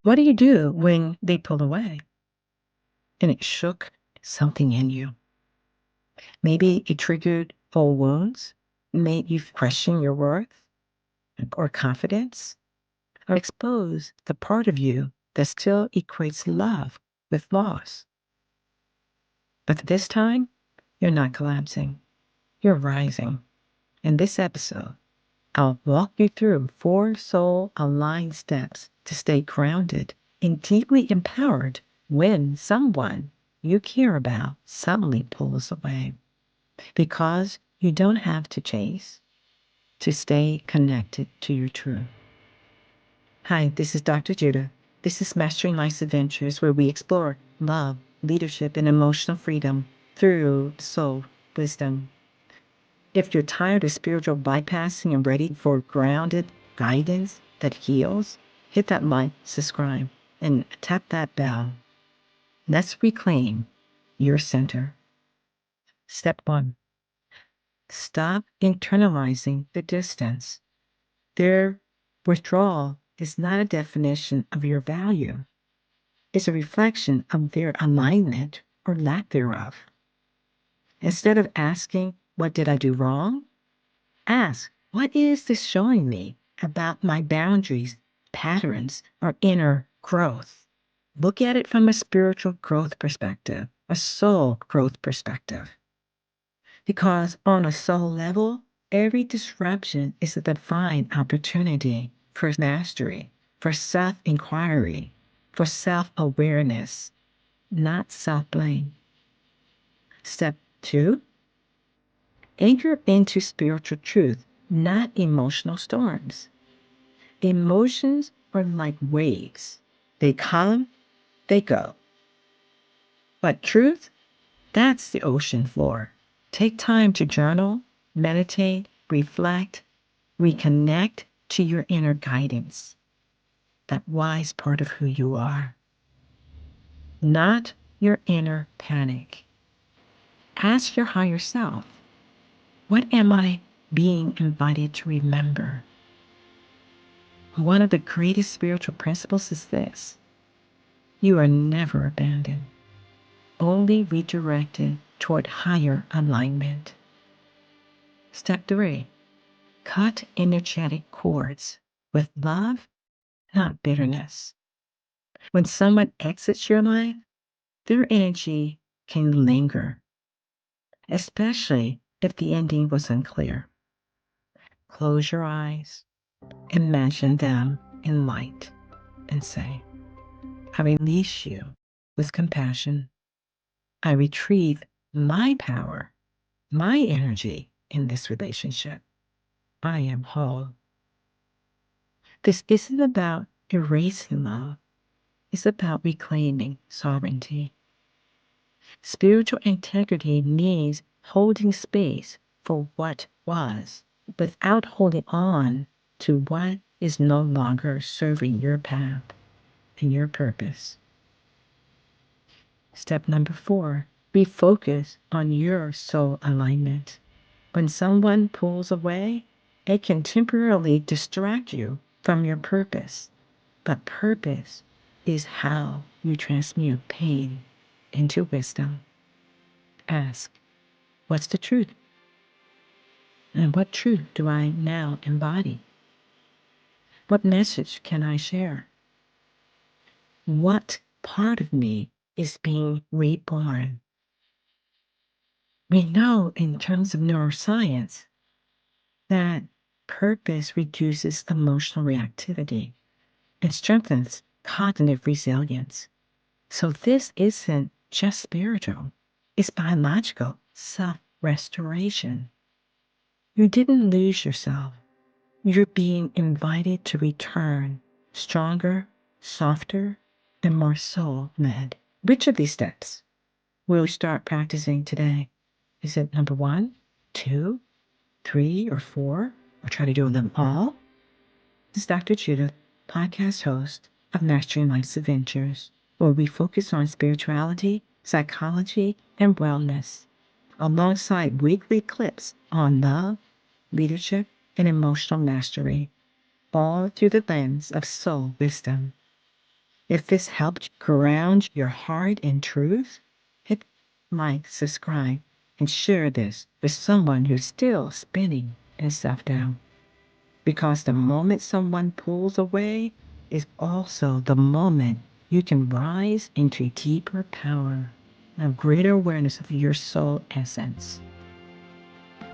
What do you do when they pull away? And it shook something in you. Maybe it triggered old wounds, made you question your worth or confidence, or exposed the part of you that still equates love with loss. But this time, you're not collapsing. You're rising. In this episode, I'll walk you through 4 soul aligned steps to stay grounded and deeply empowered when someone you care about suddenly pulls away. Because you don't have to chase to stay connected to your truth. Hi, this is Dr. Judah. This is Mastering Life's Adventures, where we explore love, leadership, and emotional freedom through soul wisdom. If you're tired of spiritual bypassing and ready for grounded guidance that heals, hit that like, subscribe, and tap that bell. Let's reclaim your center. Step 1. Stop internalizing the distance. Their withdrawal is not a definition of your value. It's a reflection of their alignment or lack thereof. Instead of asking, what did I do wrong? Ask, what is this showing me about my boundaries, patterns, or inner growth? Look at it from a spiritual growth perspective, a soul growth perspective. Because on a soul level, every disruption is a divine opportunity for mastery, for self-inquiry, for self-awareness, not self-blame. Step 2, anchor into spiritual truth, not emotional storms. Emotions are like waves. They come, they go. But truth, that's the ocean floor. Take time to journal, meditate, reflect, reconnect to your inner guidance, that wise part of who you are, not your inner panic. Ask your higher self, what am I being invited to remember? One of the greatest spiritual principles is this: you are never abandoned, only redirected toward higher alignment. Step 3, cut energetic cords with love, not bitterness. When someone exits your life, their energy can linger, especially if the ending was unclear. Close your eyes, imagine them in light, and say, I release you with compassion. I retrieve my power, my energy in this relationship. I am whole. This isn't about erasing love. It's about reclaiming sovereignty. Spiritual integrity means holding space for what was, without holding on to what is no longer serving your path and your purpose. Step number 4, refocus on your soul alignment. When someone pulls away, it can temporarily distract you from your purpose. But purpose is how you transmute pain into wisdom. Ask, what's the truth? And what truth do I now embody? What message can I share? What part of me is being reborn? We know in terms of neuroscience that purpose reduces emotional reactivity and strengthens cognitive resilience. So this isn't just spiritual, it's biological self-restoration. You didn't lose yourself. You're being invited to return stronger, softer, and more soul-led. Which of these steps will you start practicing today? Is it number 1, 2, 3, or 4? Or try to do them all? This is Dr. Judith, podcast host of Mastering Life's Adventures, where we focus on spirituality, psychology, and wellness, alongside weekly clips on love, leadership, and emotional mastery, all through the lens of soul wisdom. If this helped ground your heart in truth, hit like, subscribe, and share this with someone who's still spinning in self-doubt. Because the moment someone pulls away is also the moment you can rise into deeper power and greater awareness of your soul essence.